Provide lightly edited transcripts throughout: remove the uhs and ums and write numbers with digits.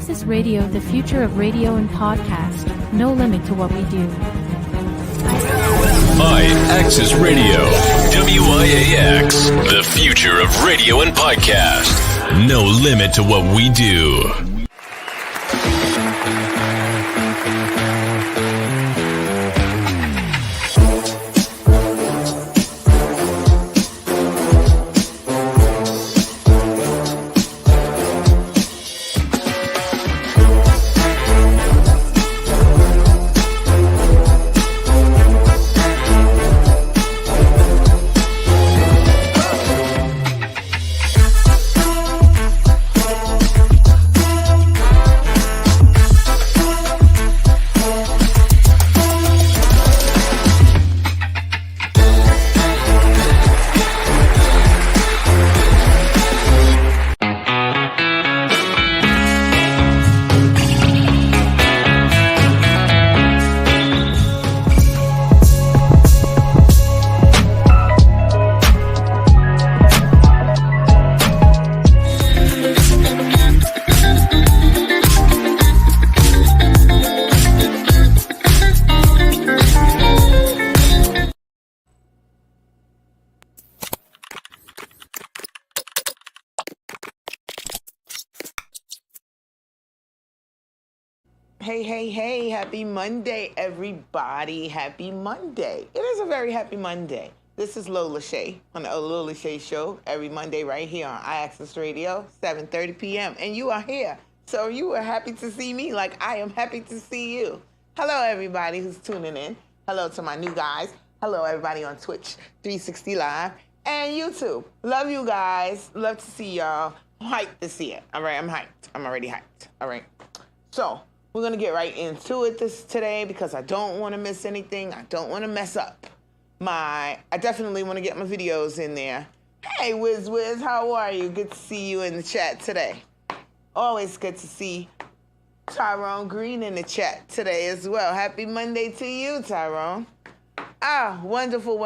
Access Radio, the future of radio and podcast. No limit to what we do. Hi, Access Radio. WIAX, the future of radio and podcast. No limit to what we do. Hey, happy Monday, everybody. Happy Monday. It is a very happy Monday. This is Lola Shae on the Lola Shae Show every Monday right here on iAccess Radio, 7:30 p.m. And you are here. So you are happy to see me like I am happy to see you. Hello, everybody who's tuning in. Hello to my new guys. Hello, everybody on Twitch, 360 Live, and YouTube. Love you guys. Love to see y'all. I'm hyped to see it. All right, I'm hyped. I'm already hyped. All right. So we're going to get right into it today because I don't want to miss anything. I don't want to mess up I definitely want to get my videos in there. Hey, Wiz, how are you? Good to see you in the chat today. Always good to see Tyrone Green in the chat today as well. Happy Monday to you, Tyrone. Wonderful.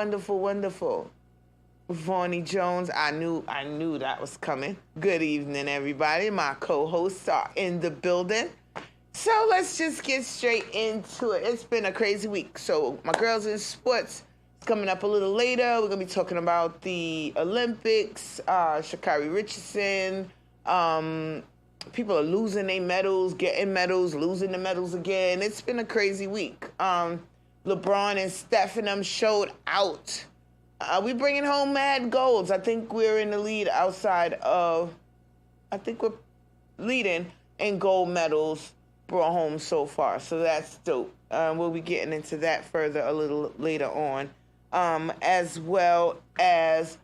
Vaughnie Jones, I knew that was coming. Good evening, everybody. My co-hosts are in the building. So let's just get straight into it. It's been a crazy week. So my girls in sports is coming up a little later. We're going to be talking about the Olympics, Sha'Carri Richardson. People are losing their medals, getting medals, losing the medals again. It's been a crazy week. LeBron and Steph and them showed out. We bringing home mad golds. I think we're in the lead we're leading in gold medals brought home so far, so that's dope. We'll be getting into that further a little later on, as well as,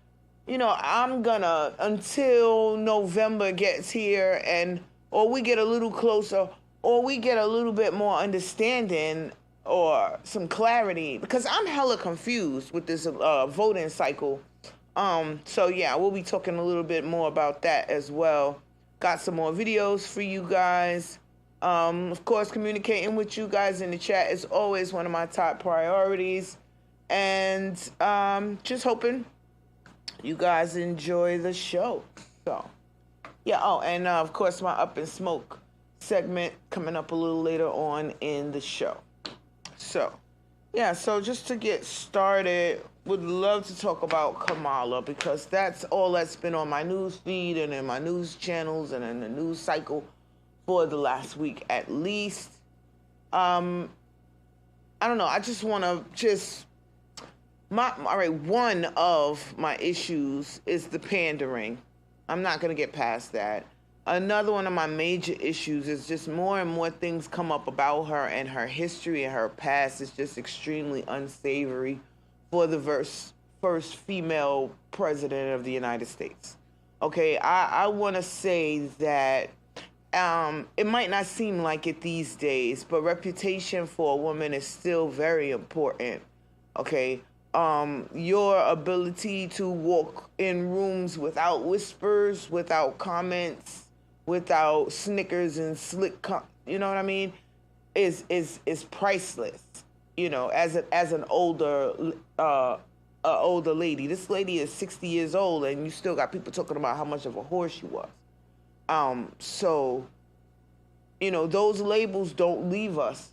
I'm gonna, until November gets here or we get a little closer or we get a little bit more understanding or some clarity, because I'm hella confused with this voting cycle. So yeah, we'll be talking a little bit more about that as well. Got some more videos for you guys. Of course, communicating with you guys in the chat is always one of my top priorities. And just hoping you guys enjoy the show. So, yeah. And of course, my Up in Smoke segment coming up a little later on in the show. So, yeah. So just to get started, would love to talk about Kamala, because that's all that's been on my news feed and in my news channels and in the news cycle for the last week at least. I don't know. I just want to one of my issues is the pandering. I'm not going to get past that. Another one of my major issues is just more and more things come up about her, and her history and her past is just extremely unsavory for the first female president of the United States. Okay, I want to say that it might not seem like it these days, but reputation for a woman is still very important. Okay, your ability to walk in rooms without whispers, without comments, without snickers and slick, you know what I mean, is priceless. As an older lady. This lady is 60 years old, and you still got people talking about how much of a whore she was. So those labels don't leave us.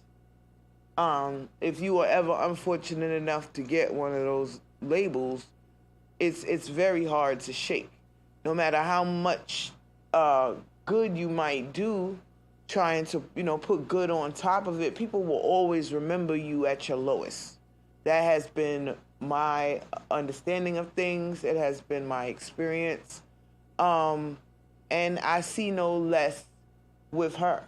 If you are ever unfortunate enough to get one of those labels, it's very hard to shake. No matter how much good you might do, trying to put good on top of it, people will always remember you at your lowest. That has been my understanding of things. It has been my experience, and I see no less with her.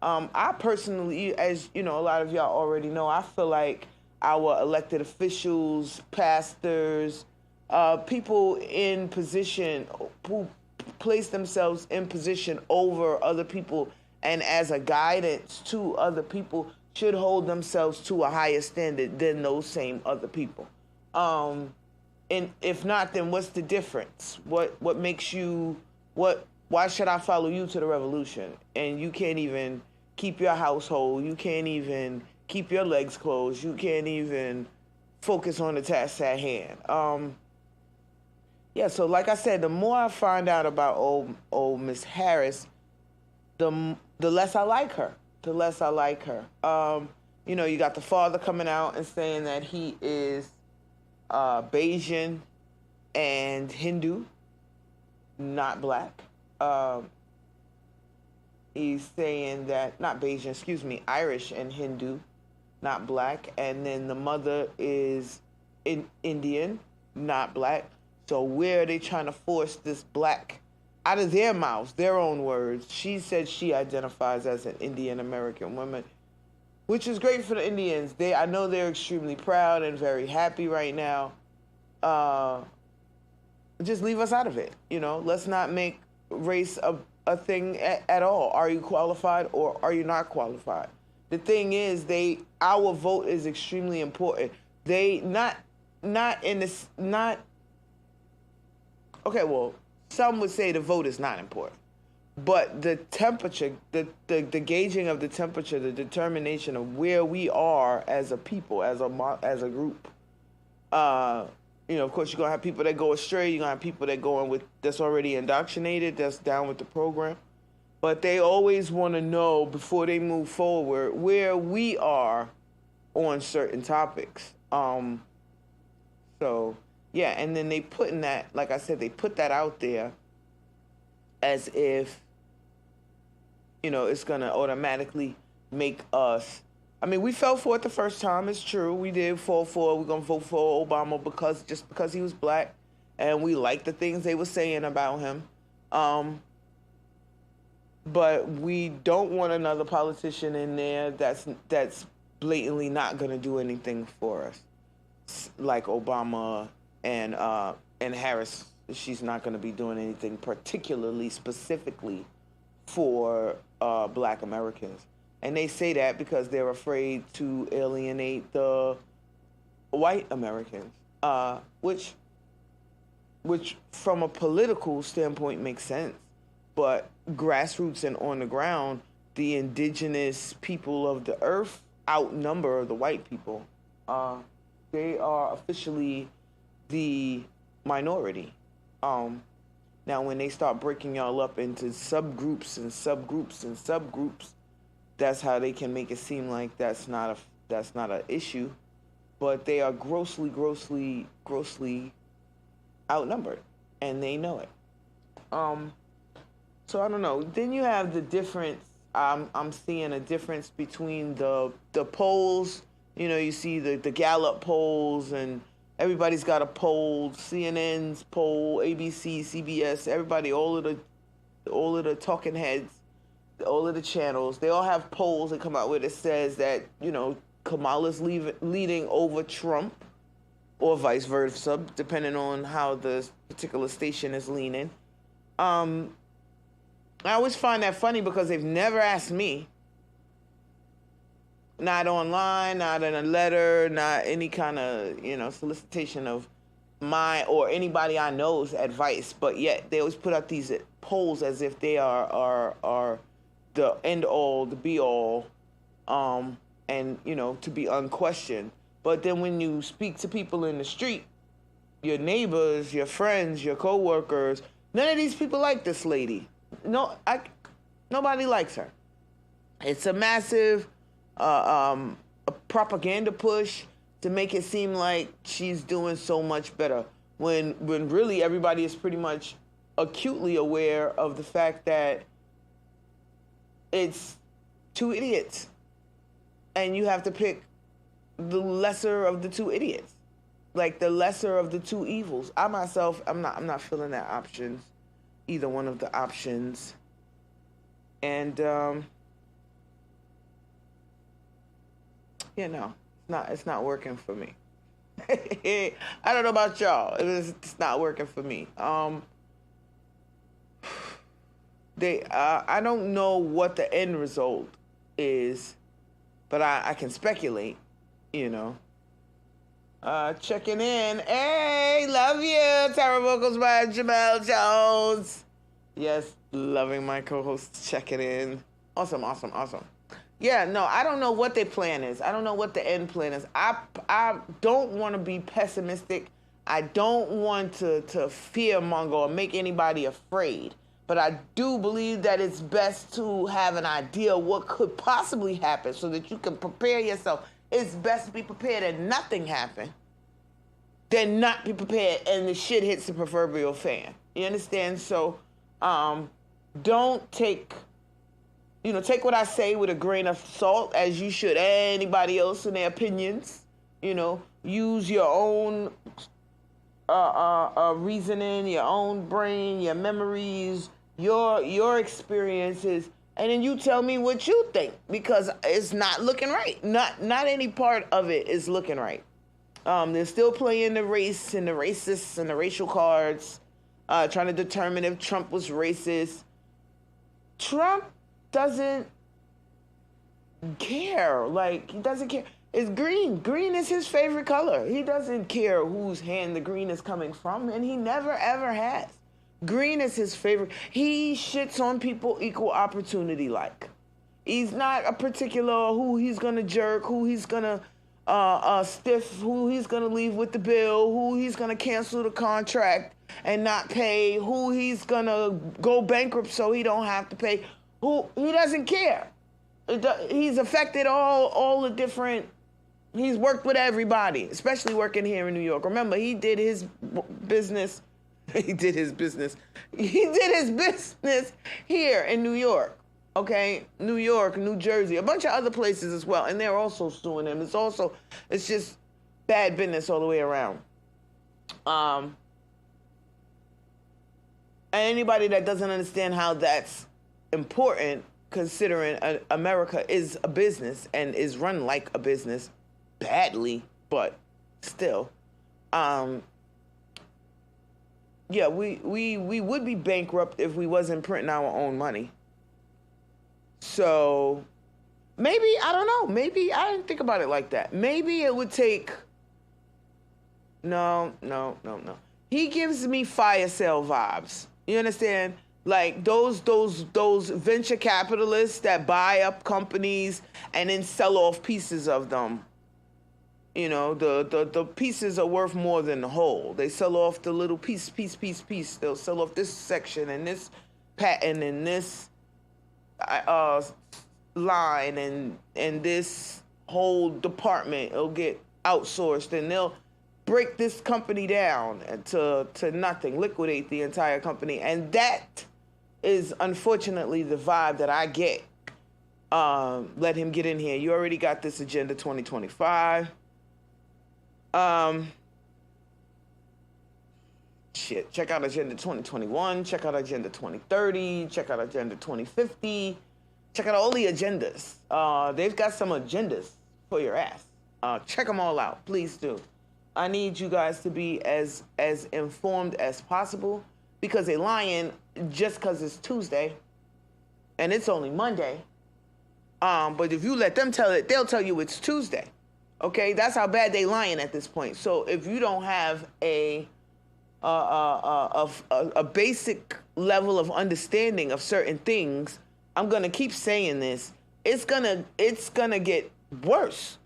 I personally, as a lot of y'all already know, I feel like our elected officials, pastors, people in position who place themselves in position over other people and as a guidance to other people should hold themselves to a higher standard than those same other people. And if not, then what's the difference? What makes you, why should I follow you to the revolution? And you can't even keep your household. You can't even keep your legs closed. You can't even focus on the task at hand. Yeah, so like I said, the more I find out about old Miss Harris, the less I like her. The less I like her. You got the father coming out and saying that he is Bayesian and Hindu, not black. He's saying that, not Bayesian, excuse me, Irish and Hindu, not black. And then the mother is Indian, not black. So where are they trying to force this black out of their mouths, their own words? She said she identifies as an Indian American woman, which is great for the Indians. I know they're extremely proud and very happy right now. Just leave us out of it. Let's not make race a thing at all. Are you qualified or are you not qualified? The thing is, our vote is extremely important. Okay, well, some would say the vote is not important, but the temperature, the gauging of the temperature, the determination of where we are as a people, as a group. Of course, you're gonna have people that go astray. You're gonna have people that that's already indoctrinated, that's down with the program. But they always want to know before they move forward where we are on certain topics. So yeah, and then they put in that, like I said, they put that out there as if, it's gonna automatically make us. I mean, we fell for it the first time. It's true. We did fall for it. We're going to vote for Obama because he was black. And we liked the things they were saying about him. But we don't want another politician in there that's blatantly not going to do anything for us. Like Obama and Harris. She's not going to be doing anything particularly, specifically for black Americans. And they say that because they're afraid to alienate the white Americans, which from a political standpoint makes sense. But grassroots and on the ground, the indigenous people of the earth outnumber the white people. They are officially the minority. Now, when they start breaking y'all up into subgroups and subgroups and subgroups, that's how they can make it seem like that's not an issue, but they are grossly outnumbered, and they know it. So I don't know. Then you have the difference. I'm seeing a difference between the polls. You see the Gallup polls, and everybody's got a poll. CNN's poll, ABC, CBS, everybody, all of the talking heads. All of the channels, they all have polls that come out where it says that, Kamala's leading over Trump, or vice versa, depending on how the particular station is leaning. I always find that funny because they've never asked me, not online, not in a letter, not any kind of, solicitation of my or anybody I know's advice, but yet they always put out these polls as if they are the end all, the be all, and to be unquestioned. But then when you speak to people in the street, your neighbors, your friends, your coworkers, none of these people like this lady. Nobody likes her. It's a massive a propaganda push to make it seem like she's doing so much better when really everybody is pretty much acutely aware of the fact that it's two idiots and you have to pick the lesser of the two idiots, like the lesser of the two evils. I myself, I'm not feeling that options, either one of the options. And no, it's not working for me. I don't know about y'all. It's not working for me. I don't know what the end result is, but I can speculate, Checking in. Hey, love you. Terror Vocals by Jamel Jones. Yes, loving my co-host checking in. Awesome. Yeah, no, I don't know what their plan is. I don't know what the end plan is. I don't want to be pessimistic. I don't want to fearmonger or make anybody afraid. But I do believe that it's best to have an idea what could possibly happen so that you can prepare yourself. It's best to be prepared and nothing happen than not be prepared and the shit hits the proverbial fan. You understand? So don't take what I say with a grain of salt, as you should anybody else in their opinions. Use your own reasoning, your own brain, your memories, your experiences, and then you tell me what you think, because it's not looking right. Not any part of it is looking right. They're still playing the race and the racists and the racial cards, trying to determine if Trump was racist. Trump doesn't care. He doesn't care. It's green. Green is his favorite color. He doesn't care whose hand the green is coming from, and he never, ever has. Green is his favorite. He shits on people equal opportunity like. He's not a particular who he's going to jerk, who he's going to stiff, who he's going to leave with the bill, who he's going to cancel the contract and not pay, who he's going to go bankrupt so he don't have to pay. He doesn't care. He's affected all the different. He's worked with everybody, especially working here in New York. Remember, he did his business. He did his business here in New York. Okay, New York, New Jersey, a bunch of other places as well, and they're also suing him. It's just bad business all the way around. And anybody that doesn't understand how that's important, considering America is a business and is run like a business, badly, but still, yeah, we would be bankrupt if we wasn't printing our own money. So maybe, I don't know, maybe I didn't think about it like that. Maybe it would take, no. He gives me fire sale vibes. You understand? Like those venture capitalists that buy up companies and then sell off pieces of them. The pieces are worth more than the whole. They sell off the little piece. They'll sell off this section and this patent and this line and this whole department. It'll get outsourced and they'll break this company down to nothing, liquidate the entire company. And that is unfortunately the vibe that I get. Let him get in here. You already got this Agenda 2025. Check out Agenda 2021, check out Agenda 2030, check out Agenda 2050, check out all the agendas. They've got some agendas for your ass. Check them all out, please do. I need you guys to be as informed as possible, because they lying just because it's Tuesday and it's only Monday. But if you let them tell it, they'll tell you it's Tuesday. Okay, that's how bad they lying at this point. So if you don't have a basic level of understanding of certain things, I'm gonna keep saying this. It's gonna get worse.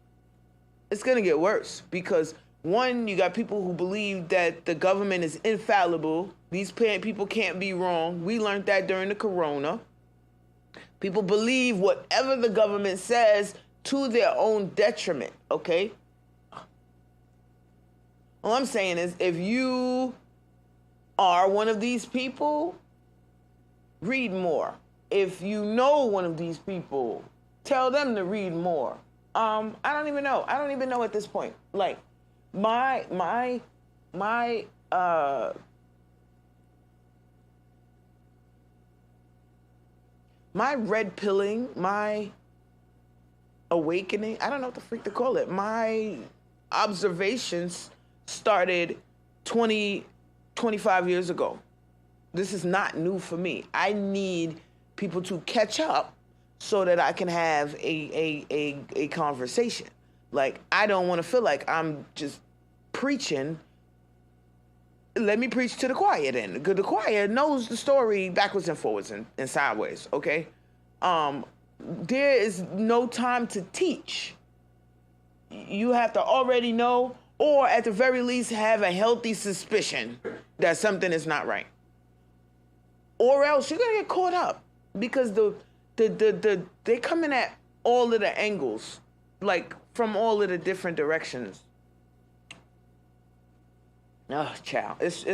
It's gonna get worse because one, you got people who believe that the government is infallible. These people can't be wrong. We learned that during the corona. People believe whatever the government says to their own detriment, okay? All I'm saying is if you are one of these people, read more. If you know one of these people, tell them to read more. I don't even know. I don't even know at this point. Like, my red pilling, my awakening, I don't know what the freak to call it. My observations started 25 years ago. This is not new for me. I need people to catch up so that I can have a conversation. Like, I don't want to feel like I'm just preaching. Let me preach to the choir then. Because the choir knows the story backwards and forwards and sideways, okay? There is no time to teach. You have to already know, or at the very least have a healthy suspicion that something is not right. Or else you're gonna get caught up because they come in at all of the angles, like from all of the different directions. Oh, child, it's I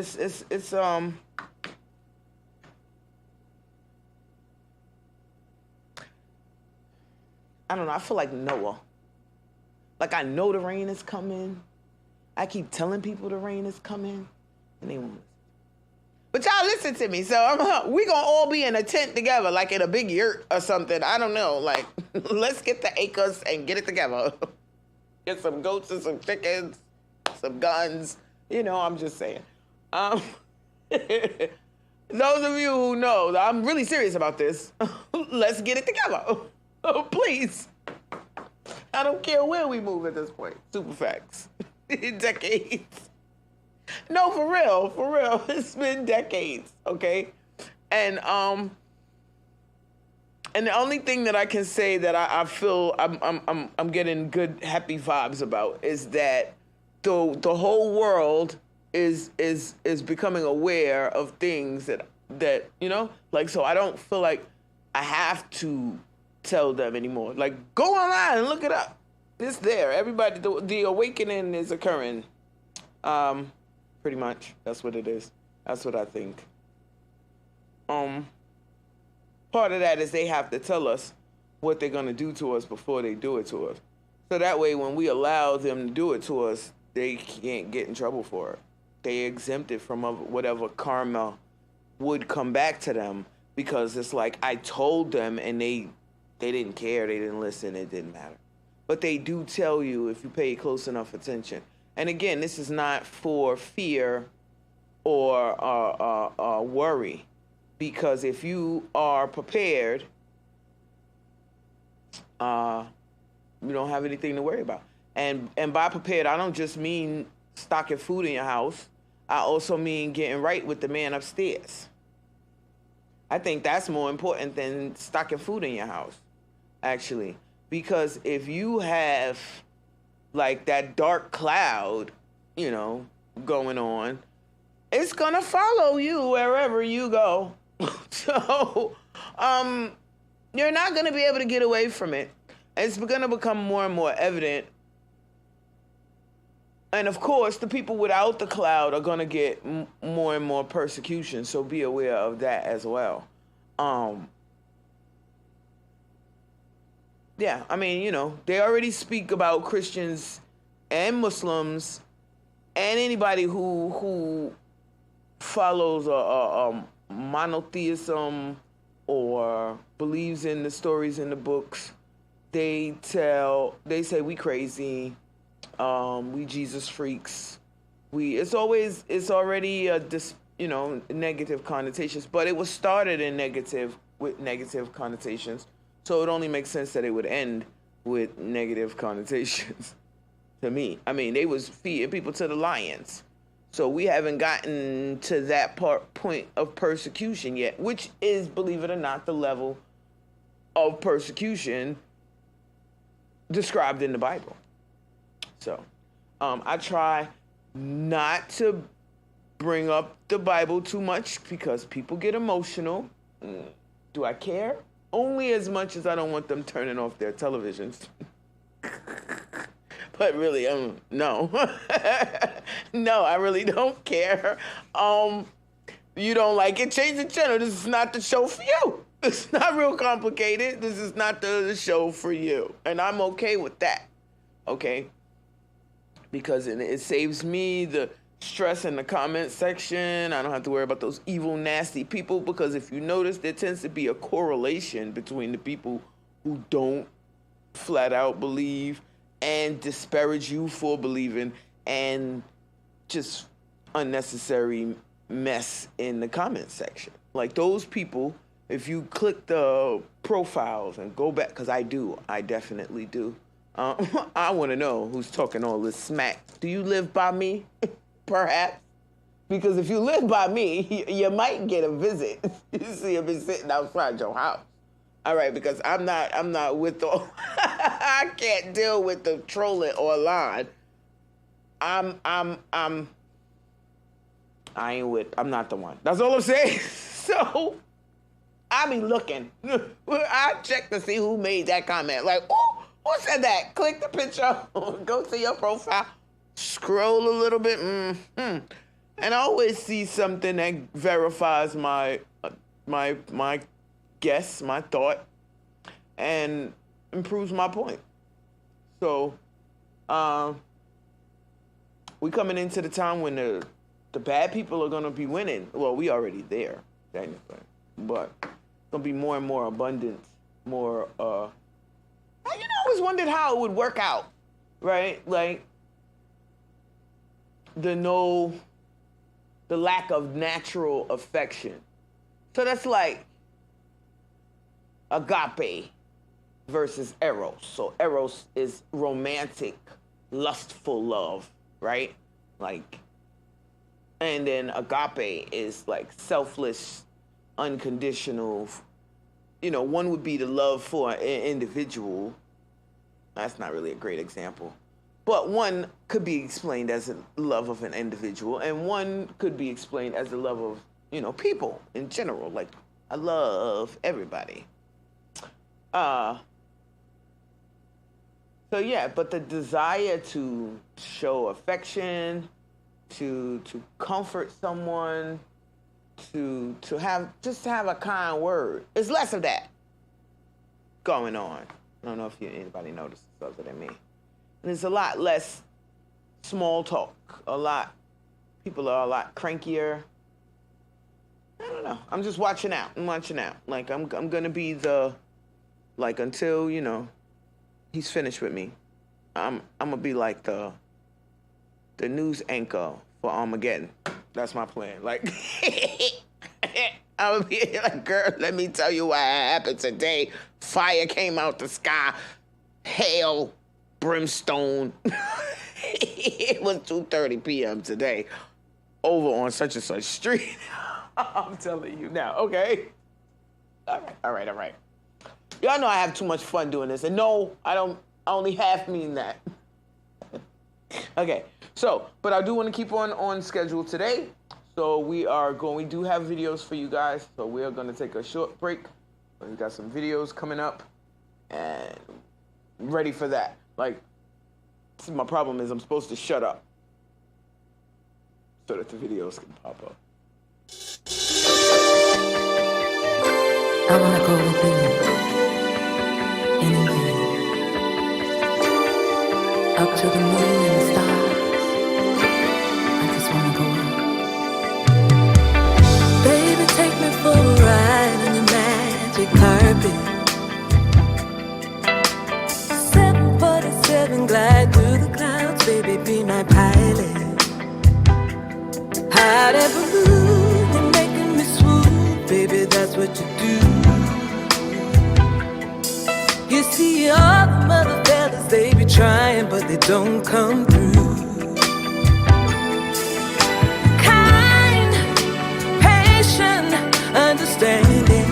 don't know. I feel like Noah. Like, I know the rain is coming. I keep telling people the rain is coming, and they won't listen. But y'all listen to me. So we gonna all be in a tent together, like in a big yurt or something. I don't know. Like, let's get the acres and get it together. Get some goats and some chickens, some guns. You know, I'm just saying. Those of you who know, I'm really serious about this. Let's get it together. Please. I don't care where we move at this point. Super facts. Decades. No, for real. It's been decades, okay? And the only thing that I can say that I feel I'm getting good, happy vibes about is that the whole world is becoming aware of things that you know, like, so I don't feel like I have to tell them anymore. Like, go online and look it up. It's there. Everybody, the awakening is occurring. Pretty much. That's what it is. That's what I think. Part of that is they have to tell us what they're gonna do to us before they do it to us. So that way, when we allow them to do it to us, they can't get in trouble for it. They exempted from whatever karma would come back to them, because it's like, I told them and they didn't care, they didn't listen, it didn't matter. But they do tell you if you pay close enough attention. And again, this is not for fear or worry, because if you are prepared, you don't have anything to worry about. And by prepared, I don't just mean stocking food in your house. I also mean getting right with the man upstairs. I think that's more important than stocking food in your house, actually. Because if you have, like, that dark cloud, you know, going on, it's going to follow you wherever you go. So, you're not going to be able to get away from it. It's going to become more and more evident. And of course, the people without the cloud are going to get more and more persecution. So be aware of that as well. Yeah, I mean, you know, they already speak about Christians and Muslims and anybody who follows a monotheism or believes in the stories in the books. They say we crazy, we Jesus freaks, it's already negative connotations, but it was started with negative connotations. So it only makes sense that it would end with negative connotations to me. I mean, they was feeding people to the lions. So we haven't gotten to that point of persecution yet, which is, believe it or not, the level of persecution described in the Bible. So I try not to bring up the Bible too much because people get emotional. Do I care? Only as much as I don't want them turning off their televisions. But really, no. No, I really don't care. You don't like it, change the channel. This is not the show for you. It's not real complicated. This is not the show for you. And I'm okay with that. Okay? Because it saves me the stress in the comment section. I don't have to worry about those evil, nasty people. Because if you notice, there tends to be a correlation between the people who don't flat out believe and disparage you for believing and just unnecessary mess in the comment section. Like those people, if you click the profiles and go back, because I definitely do. I want to know who's talking all this smack. Do you live by me? Perhaps. Because if you live by me, you might get a visit. You see him sitting outside your house. All right, because I'm not with the, I can't deal with the trolling online. I'm not the one. That's all I'm saying. So, I be looking. I check to see who made that comment. Like, oh, who said that? Click the picture, go to your profile, scroll a little bit, and I always see something that verifies my guess, my thought, and improves my point. So, we coming into the time when the bad people are gonna be winning. Well, we already there, technically, but it's gonna be more and more abundance, more. I always wondered how it would work out, right? Like the lack of natural affection. So that's like agape versus eros. So eros is romantic, lustful love, right? Like, and then agape is like selfless, unconditional. One would be the love for an individual. That's not really a great example. But one could be explained as a love of an individual, and one could be explained as the love of, people in general. Like, I love everybody. So yeah, but the desire to show affection, to comfort someone, to have a kind word. There's less of that going on. I don't know if anybody notices other than me. And there's a lot less small talk. People are a lot crankier. I don't know. I'm just watching out. Like I'm gonna be until he's finished with me. I'm gonna be like the news anchor for Armageddon. That's my plan. Like, I would be like, girl, let me tell you what happened today. Fire came out the sky. Hail, brimstone. It was 2:30 p.m. today over on such and such street. I'm telling you now, okay? All right. Y'all know I have too much fun doing this. And no, I don't. I only half mean that. Okay, but I do want to keep on schedule today. So we do have videos for you guys. So we are going to take a short break. We got some videos coming up and ready for that. Like, see, my problem is I'm supposed to shut up so that the videos can pop up. I wanna go with you anywhere, up to the moon and the stars. I just wanna go up. Baby, take me for a ride in the magic carpet. 747 glide through the clouds, baby, be my pilot. Hot air balloon, you're making me swoon, baby, that's what you do. You see all the mother fellas, they be trying, but they don't come through. Kind, patient, understanding.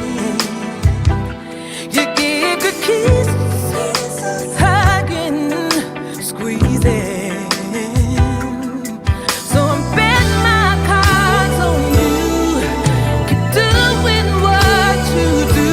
You give good kisses, hugging, squeezing. So I'm betting my cards on you. Keep doing what you do.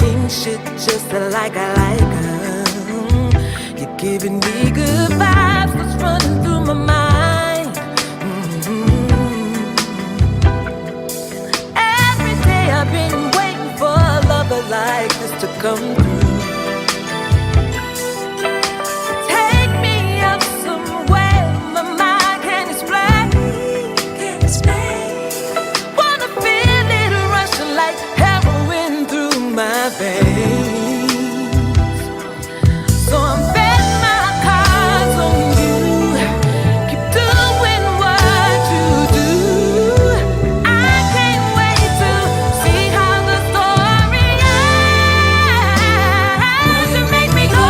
king shit just like I like her. You're giving me good vibes that's running through my mind. Every day I've been waiting for a lover like this to come through. Take me up somewhere my mind can't explain. Wanna feel it rushing like heroin through my veins. So I'm betting my cards on you. Keep doing what you do. I can't wait to see how the story ends. You make me go,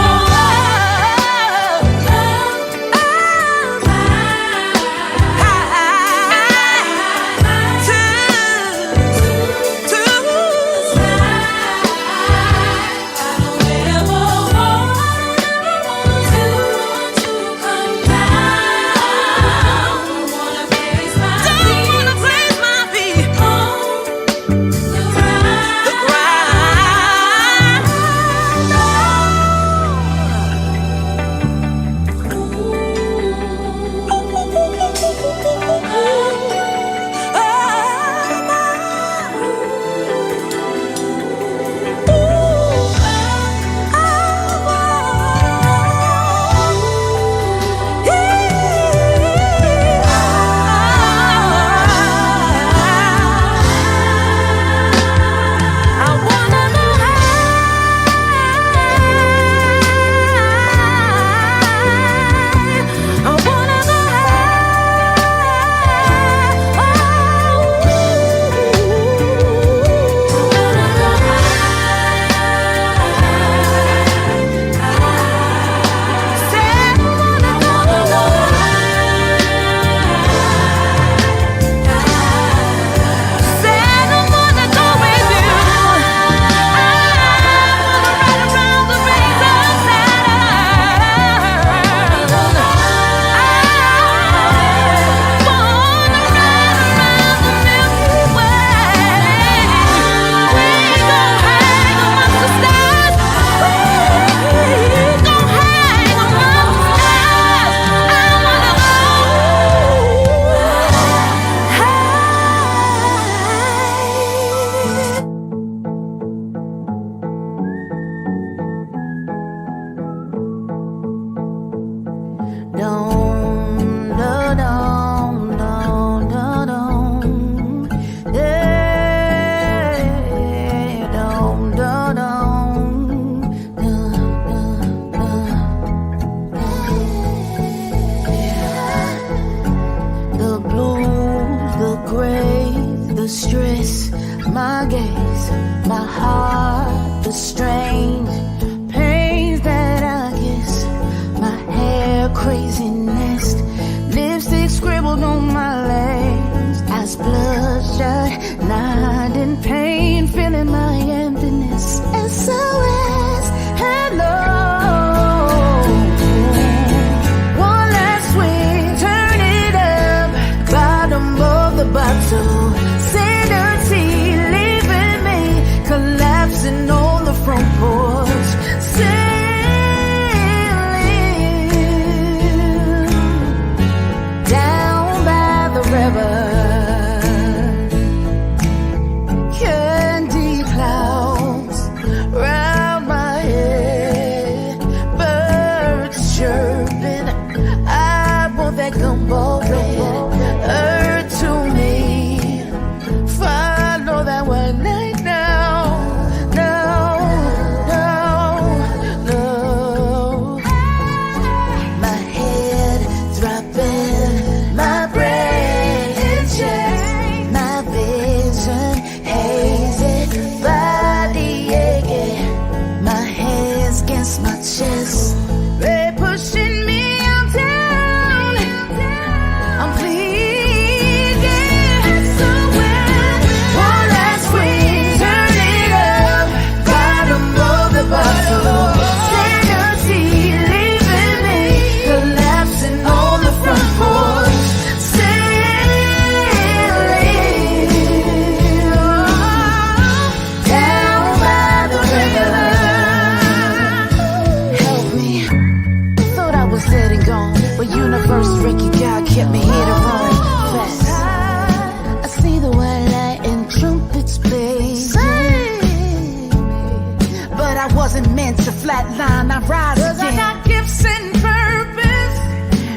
flatline, I ride again. 'Cause I got gifts and purpose.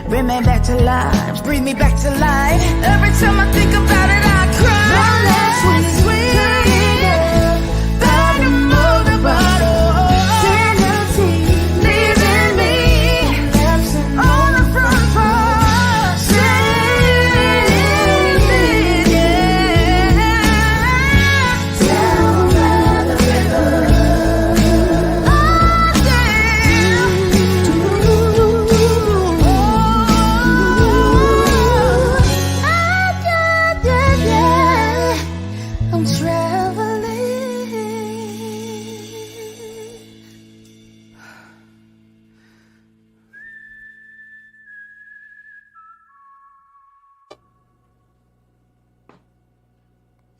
Bring me back to life, breathe me back to life. Every time I think about it, I cry. My life's sweet, sweet. Bottom of the bottle. Sanity, leaving me on the front porch. Sailing, down by the river. I'm traveling.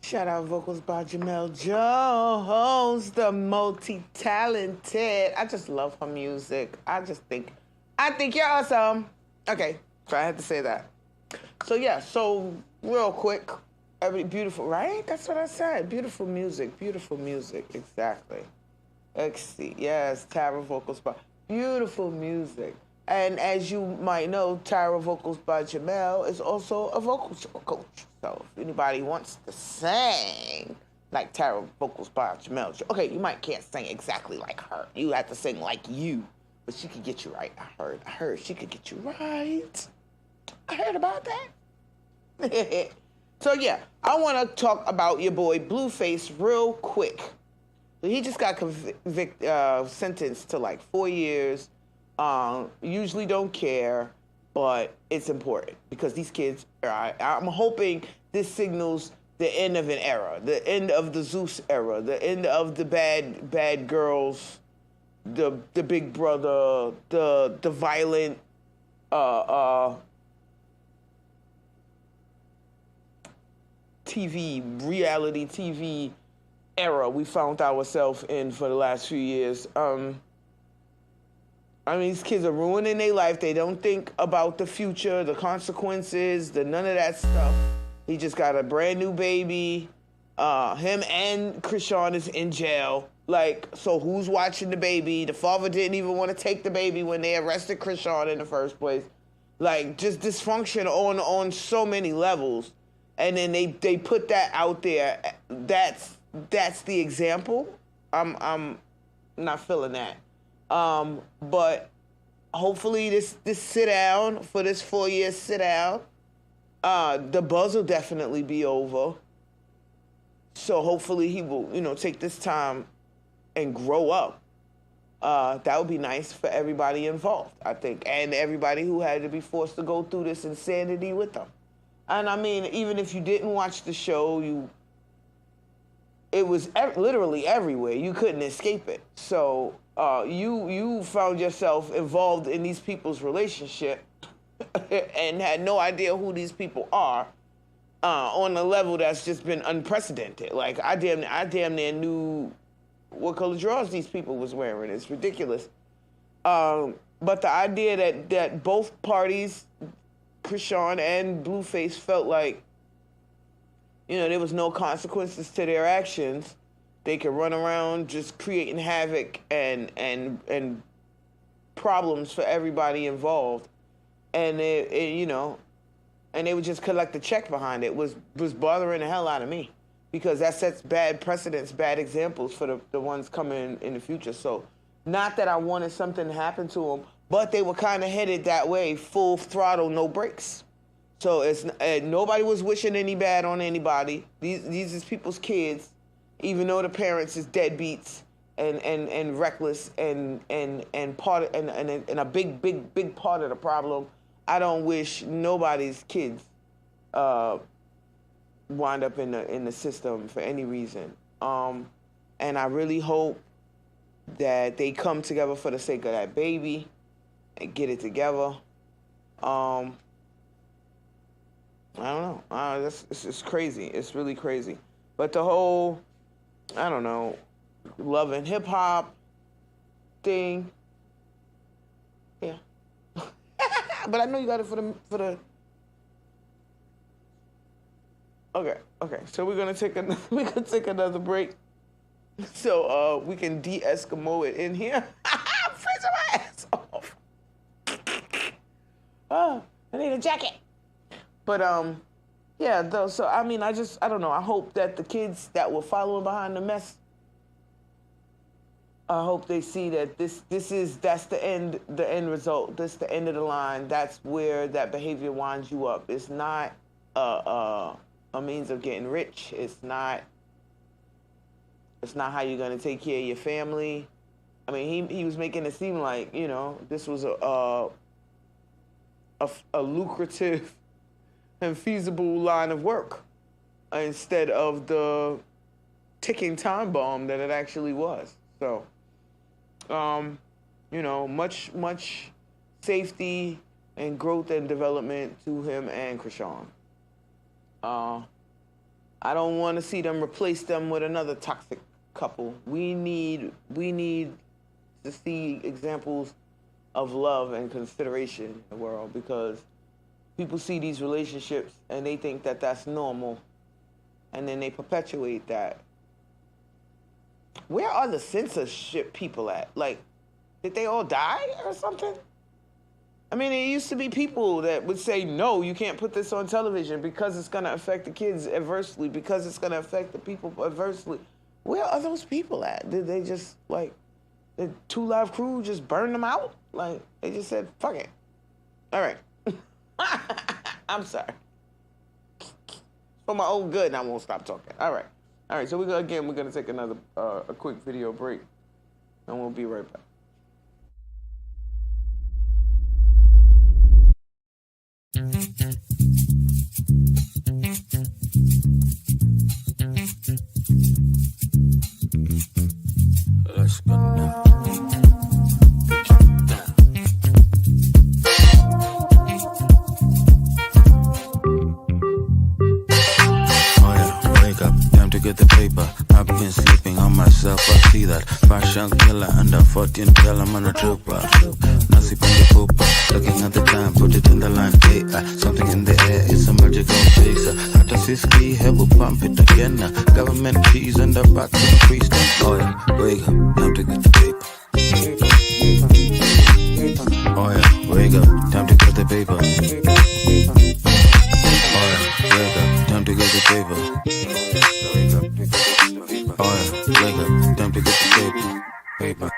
Shout out vocals by Jamel Jones, the multi-talented. I just love her music. I think you're awesome. Okay, so I had to say that. So yeah, so real quick, beautiful, right? That's what I said. Beautiful music, exactly. XC, yes, Tara vocals by, beautiful music. And as you might know, Tara vocals by Jamel is also a vocal coach. So if anybody wants to sing like Tara vocals by Jamel, okay, you can't sing exactly like her. You have to sing like you, but she could get you right. I heard she could get you right. I heard about that. So yeah, I want to talk about your boy Blueface real quick. He just got sentenced to like 4 years. Usually don't care, but it's important because these kids, I'm hoping this signals the end of an era, the end of the Zeus era, the end of the bad girls, the Big Brother, the violent, reality TV era we found ourselves in for the last few years. These kids are ruining their life. They don't think about the future, the consequences, none of that stuff. He just got a brand new baby. Him and Krishan is in jail. So who's watching the baby? The father didn't even want to take the baby when they arrested Krishan in the first place. Just dysfunction on so many levels. And then they put that out there. That's the example. I'm not feeling that. But hopefully this sit down for this 4 year sit down, the buzz will definitely be over. So hopefully he will, take this time and grow up. That would be nice for everybody involved, I think, and everybody who had to be forced to go through this insanity with them. And even if you didn't watch the show, it was literally everywhere. You couldn't escape it. So you found yourself involved in these people's relationship and had no idea who these people are on a level that's just been unprecedented. I damn near knew what color drawers these people was wearing. It's ridiculous. But the idea that both parties, Krishan and Blueface, felt like, there was no consequences to their actions. They could run around just creating havoc and problems for everybody involved, and and they would just collect a check behind it. Was bothering the hell out of me, because that sets bad precedents, bad examples for the ones coming in the future. So, not that I wanted something to happen to them, but they were kind of headed that way, full throttle, no brakes. So nobody was wishing any bad on anybody. These is people's kids, even though the parents is deadbeats and reckless and a big part of the problem. I don't wish nobody's kids wind up in the system for any reason. And I really hope that they come together for the sake of that baby and get it together. I don't know. It's crazy. It's really crazy. But the whole, I don't know, love and hip hop thing. Yeah. But I know you got it for the. Okay. So we're gonna take another break, so we can de-Eskimo it in here. Oh, I need a jacket. But yeah, though. So I mean, I don't know. I hope that the kids that were following behind the mess, I hope they see that that's the end result. That's the end of the line. That's where that behavior winds you up. It's not a means of getting rich. It's not how you're gonna take care of your family. I mean, he was making it seem like, you know, this was a lucrative and feasible line of work instead of the ticking time bomb that it actually was. So, you know, much safety and growth and development to him and Krishan. I don't want to see them replace them with another toxic couple. We need to see examples of love and consideration in the world, because people see these relationships and they think that that's normal, and then they perpetuate that. Where are the censorship people at? Like, did they all die or something? I mean, it used to be people that would say, no, you can't put this on television because it's going to affect the kids adversely, because it's going to affect the people adversely. Where are those people at? Did they just, like, the 2 Live Crew just burn them out? Like, they just said, fuck it. All right. I'm sorry. For my own good, and I won't stop talking. All right. All right, so we're going to take another a quick video break, and we'll be right back. Let's go now. Get the paper. I've been sleeping on myself. I see that fashion killer under 14. Tell I'm on a trooper. Nasi Pindi Pooper. Looking at the time, put it in the line. Hey, something in the air, it's a magical chaser. Hata siski, hebu pump it again. Government cheese and the back to the priest. Oh yeah, wake up, time to get the paper. Oh yeah, wake up, time to get the paper. Oh yeah, wake up, time to get the paper. Oh yeah, wake up, time to get the paper.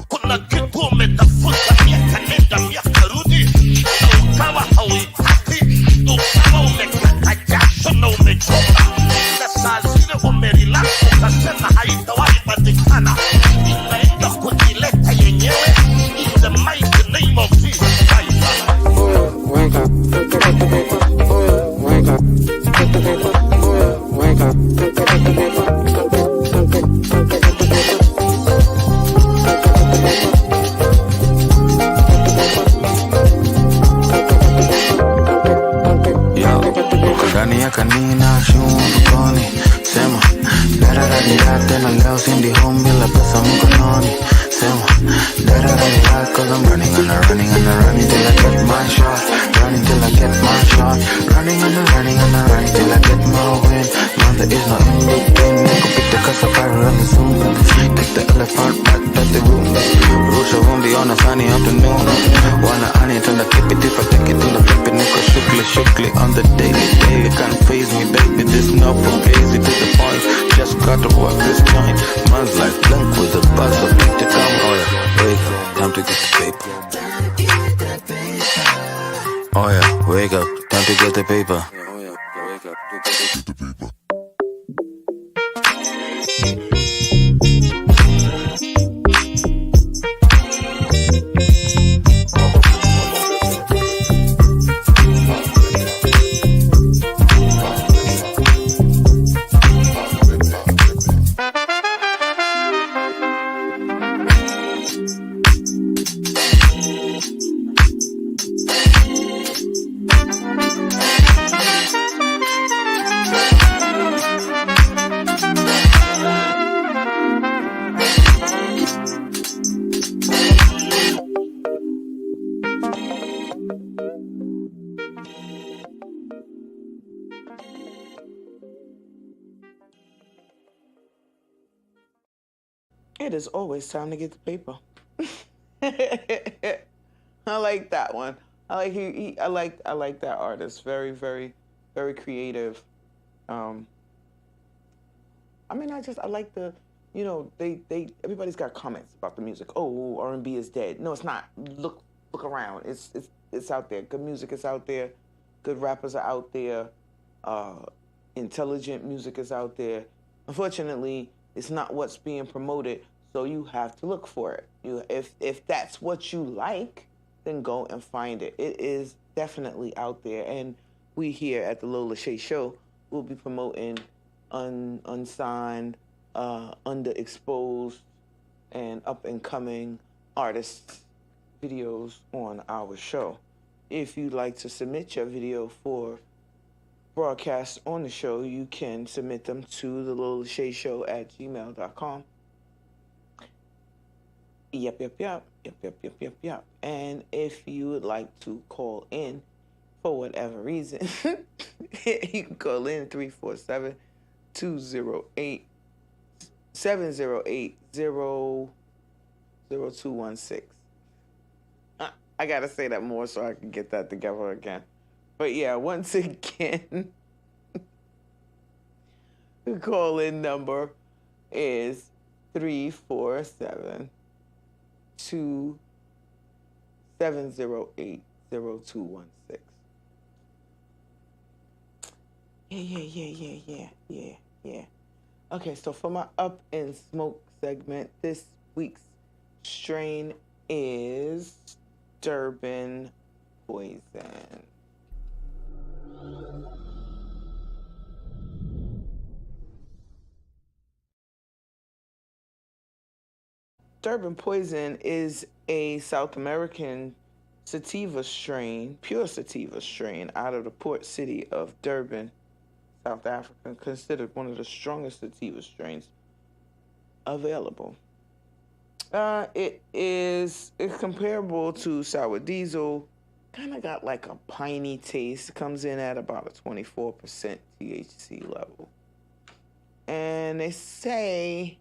Kuna kitu umetafuta miaka nenda miaka rudi, na ukawa hauipati, ukawa umekata jasho na umechoka, na saa zile umerelax ukasema haitawahi patikana, inaenda kujileta yenyewe. In the mighty name of Jesus Christ. Wake up, get the paper. Wake up, get the paper. Wake up, get the paper. Kanina shumukoni sema dararara tena leo sindi home bila pesa mkononi sema dararara cause I'm running till I get my shot, running till I get my shot, running till I get my win. Man, there is no in between. Nigga pick the cassava and the zoom, take the elephant back to the room. Rusha wundi on a sunny afternoon. Wanna honey till I keep it if I take it till I flip it. Nigga shukli on the daily. Can't phase me, baby, this not for crazy to the point. Just gotta work this joint. Man's like blank with a buzz of beat to come. Oh yeah, wake up, time to get the paper. Oh yeah, wake up, time to get the paper. Oh yeah, wake up, to get the paper. It is always time to get the paper. I like that one. I like that artist. Very, very, very creative. Um, I like the, they everybody's got comments about the music. Oh, R&B is dead. No, it's not. Look around. It's out there. Good music is out there. Good rappers are out there. Uh, Intelligent music is out there. Unfortunately, it's not what's being promoted, so you have to look for it. If that's what you like, then go and find it. It is definitely out there, and we here at the Lola Shae Show will be promoting unsigned, underexposed, and up and coming artists' videos on our show. If you'd like to submit your video for broadcast on the show, you can submit them to the Lola Shae Show at gmail.com. Yep. And if you would like to call in for whatever reason, you can call in 347-208-708-0216. I gotta say that more so I can get that together again. But yeah, once again, the call-in number is 347-20708-0216. Yeah. Okay, so for my Up in Smoke segment, this week's strain is Durban Poison. Durban Poison is a South American sativa strain, pure sativa strain, out of the port city of Durban, South Africa, considered one of the strongest sativa strains available. It's comparable to sour diesel. Kind of got like a piney taste. Comes in at about a 24% THC level. And they say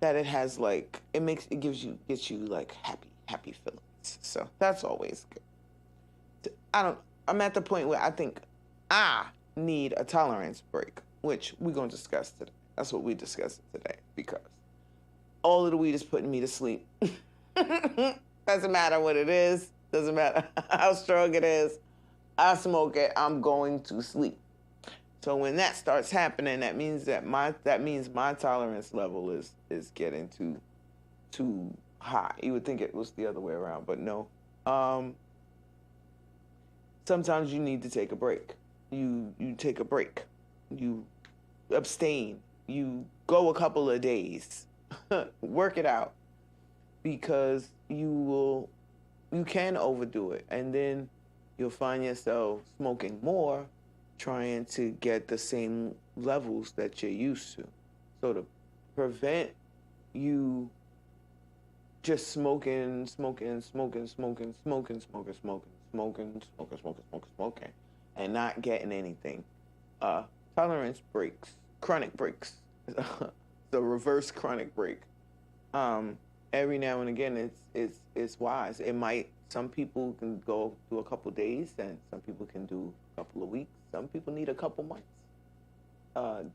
that it has like, gets you like happy feelings. So that's always good. I'm at the point where I think I need a tolerance break, which we're going to discuss today. That's what we're discussing today, because all of the weed is putting me to sleep. Doesn't matter what it is. Doesn't matter how strong it is. I smoke it, I'm going to sleep. So when that starts happening, that means my tolerance level is getting too high. You would think it was the other way around, but no. Sometimes you need to take a break. You take a break. You abstain. You go a couple of days. Work it out, because you can overdo it, and then you'll find yourself smoking more, trying to get the same levels that you're used to. So to prevent you just smoking, and not getting anything, tolerance breaks, chronic breaks, the reverse chronic break. Every now and again, it's wise. Some people can go through a couple days, and some people can do a couple of weeks. Some people need a couple months.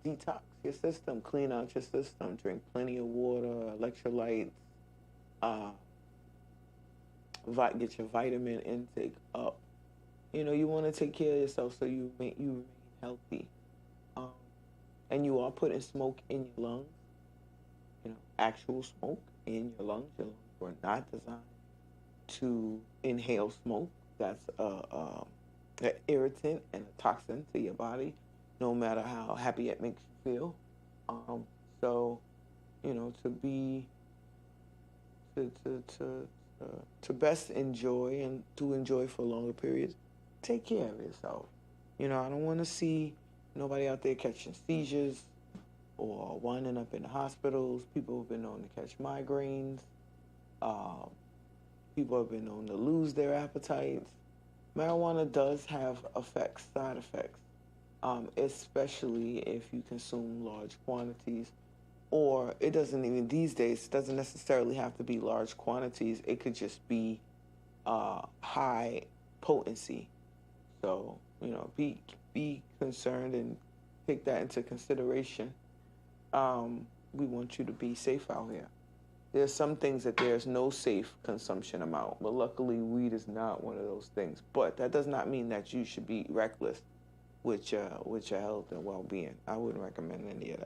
Detox your system, clean out your system, drink plenty of water, electrolytes, get your vitamin intake up. You want to take care of yourself so you remain healthy. And you are putting smoke in your lungs, actual smoke in your lungs. Your lungs were not designed to inhale smoke. That's an irritant and a toxin to your body, no matter how happy it makes you feel. So, to best enjoy and to enjoy for longer periods, take care of yourself. I don't want to see nobody out there catching seizures or winding up in the hospitals. People have been known to catch migraines. People have been known to lose their appetites. Marijuana does have side effects, especially if you consume large quantities or it doesn't even these days, it doesn't necessarily have to be large quantities. It could just be high potency. So, be concerned and take that into consideration. We want you to be safe out here. There's some things that there's no safe consumption amount, but luckily weed is not one of those things. But that does not mean that you should be reckless with your health and well-being. I wouldn't recommend any of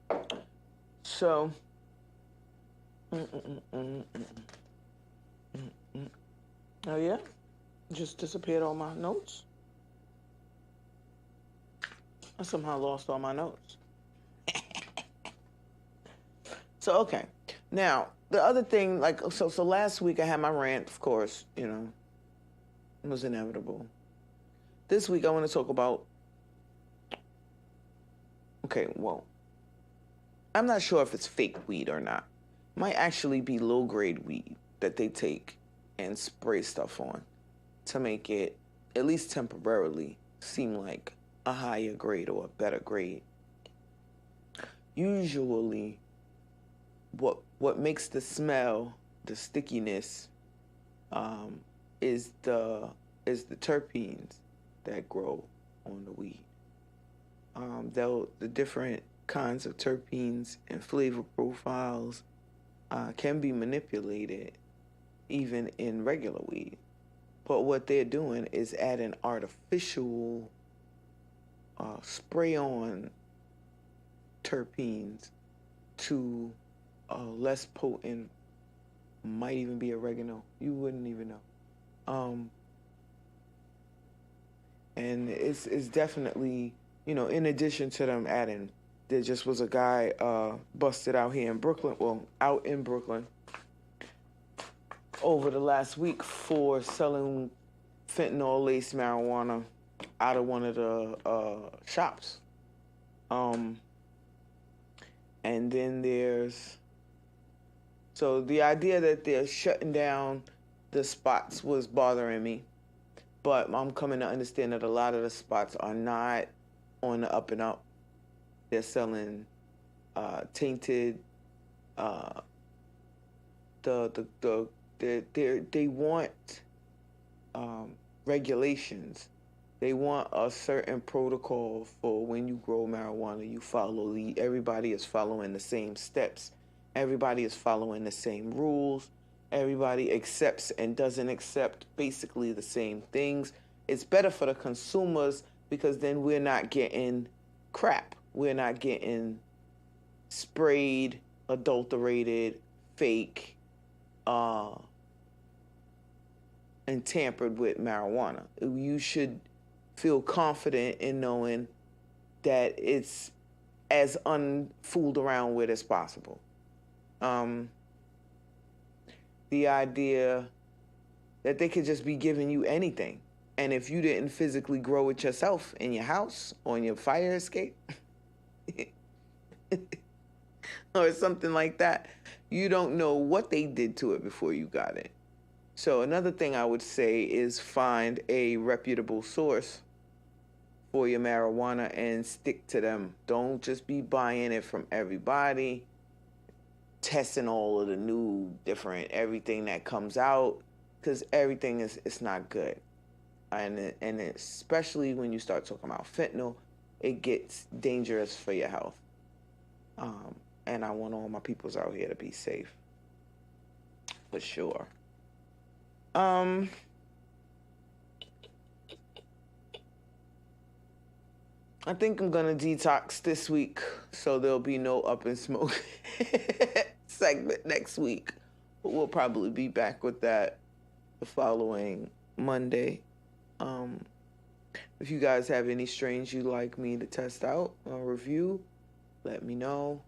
that. So, oh yeah, just disappeared all my notes. I somehow lost all my notes. So, okay. Now, the other thing, so last week I had my rant, of course, it was inevitable. This week I want to talk about, I'm not sure if it's fake weed or not. Might actually be low-grade weed that they take and spray stuff on to make it, at least temporarily, seem like a higher grade or a better grade. Usually, what makes the smell, the stickiness, is the terpenes that grow on the weed. The different kinds of terpenes and flavor profiles can be manipulated even in regular weed. But what they're doing is adding artificial spray-on terpenes to less potent, might even be oregano. You wouldn't even know. And it's definitely, in addition to them adding, there just was a guy busted out here in Brooklyn, out in Brooklyn, over the last week for selling fentanyl-laced marijuana out of one of the shops. And then so the idea that they're shutting down the spots was bothering me. But I'm coming to understand that a lot of the spots are not on the up and up. They're selling tainted. They want regulations. They want a certain protocol for when you grow marijuana. You follow everybody is following the same steps. Everybody is following the same rules. Everybody accepts and doesn't accept basically the same things. It's better for the consumers because then we're not getting crap. We're not getting sprayed, adulterated, fake, and tampered with marijuana. You should feel confident in knowing that it's as unfooled around with as possible. The idea that they could just be giving you anything. And if you didn't physically grow it yourself in your house or in your fire escape or something like that, you don't know what they did to it before you got it. So another thing I would say is find a reputable source for your marijuana and stick to them. Don't just be buying it from everybody, testing all of the new different everything that comes out, because everything is not good. And especially when you start talking about fentanyl, it gets dangerous for your health. And I want all my peoples out here to be safe. For sure. I think I'm gonna detox this week, so there'll be no Up and Smoke segment next week. But we'll probably be back with that the following Monday. If you guys have any strains you'd like me to test out or review, let me know.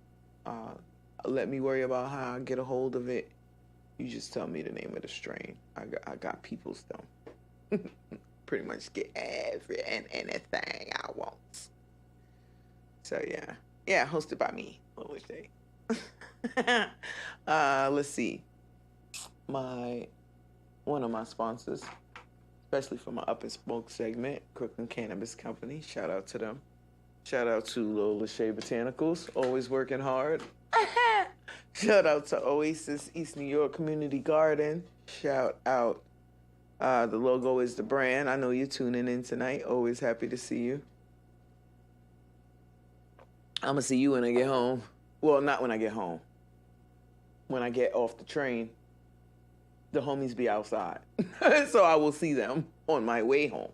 Let me worry about how I get a hold of it. You just tell me the name of the strain. I got people still. Pretty much get every and anything I want. So yeah, hosted by me, Lola Shae. Let's see. One of my sponsors, especially for my Up and Smoke segment, Crooklyn Cannabis Company. Shout out to them. Shout out to Lola Shae Botanicals, always working hard. Shout out to Oasis East New York Community Garden. Shout out. The logo is the brand. I know you're tuning in tonight. Always happy to see you. I'm going to see you when I get home. Well, not when I get home. When I get off the train, the homies be outside. So I will see them on my way home.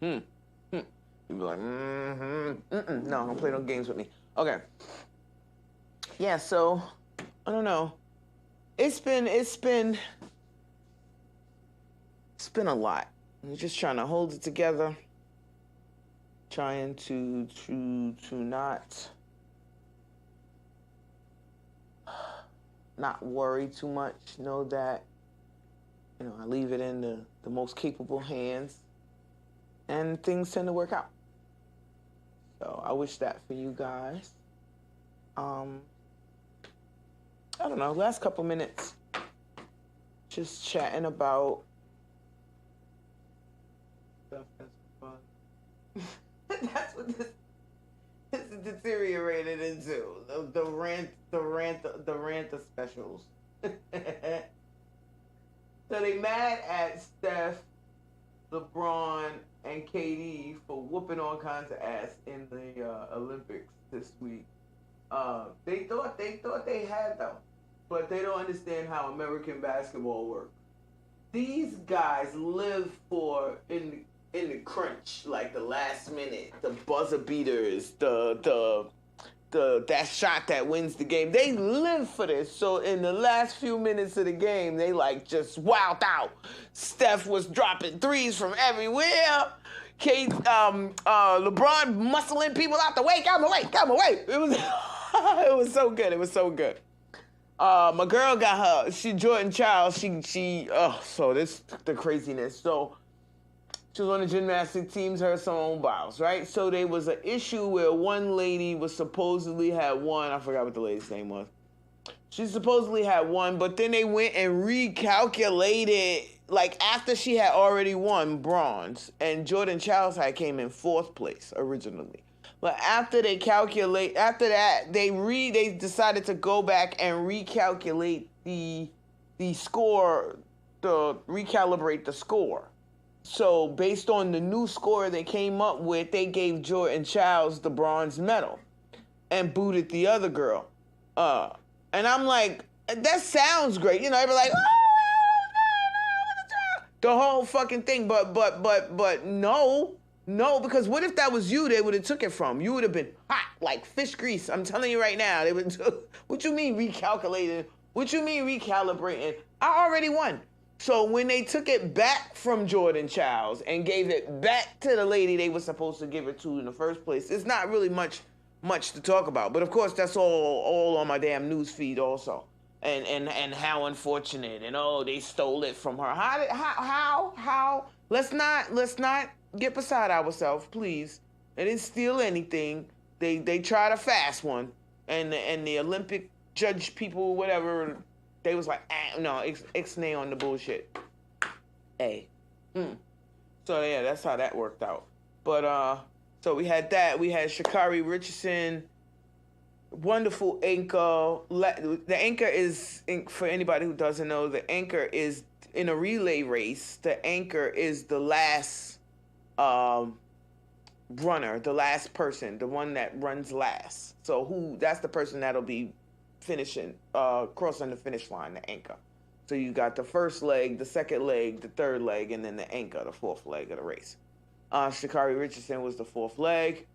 You'll be like, no, don't play no games with me. Okay. Yeah, so, I don't know. It's been a lot. I'm just trying to hold it together. Trying to not worry too much. Know that, I leave it in the most capable hands, and things tend to work out. So I wish that for you guys. I don't know, last couple minutes, just chatting about stuff that's fun. That's what this deteriorated into. The rant of specials. So they mad at Steph, LeBron, and KD for whooping all kinds of ass in the Olympics this week. They thought they had them, but they don't understand how American basketball works. These guys live for in the crunch, like the last minute, the buzzer beaters, the that shot that wins the game. They live for this. So in the last few minutes of the game, they like just wowed out. Steph was dropping threes from everywhere. LeBron muscling people out the way. Come away. It was it was so good. It was so good. My girl got Jordan Childs. So this the craziness. So she was on the gymnastic teams, her Simone Biles, right? So there was an issue where one lady was supposedly had won. I forgot what the lady's name was. She supposedly had won, but then they went and recalculated, like after she had already won bronze, and Jordan Childs had came in 4th place originally. But after that, they decided to go back and recalculate the score, recalibrate the score. So based on the new score they came up with, they gave Jordan Childs the bronze medal and booted the other girl. And I'm like, that sounds great. Everybody like, the whole fucking thing. But no, because what if that was you they would have took it from? You would have been hot like fish grease. I'm telling you right now. They would. What you mean recalculating? What you mean recalibrating? I already won. So when they took it back from Jordan Childs and gave it back to the lady they were supposed to give it to in the first place, it's not really much to talk about. But of course, that's all on my damn news feed also. And how unfortunate, and they stole it from her. How? Let's not get beside ourselves, please. They didn't steal anything. They tried a fast one, and the Olympic judge people, whatever. They was like, no, ixnay on the bullshit. Hey. So, yeah, that's how that worked out. But, so we had that. We had Sha'Carri Richardson, wonderful anchor. The anchor is, for anybody who doesn't know, the anchor is in a relay race. The anchor is the last runner, the last person, the one that runs last. So that's the person that'll be finishing, crossing the finish line, the anchor. So you got the first leg, the second leg, the third leg, and then the anchor, the 4th leg of the race. Sha'Carri Richardson was the 4th leg.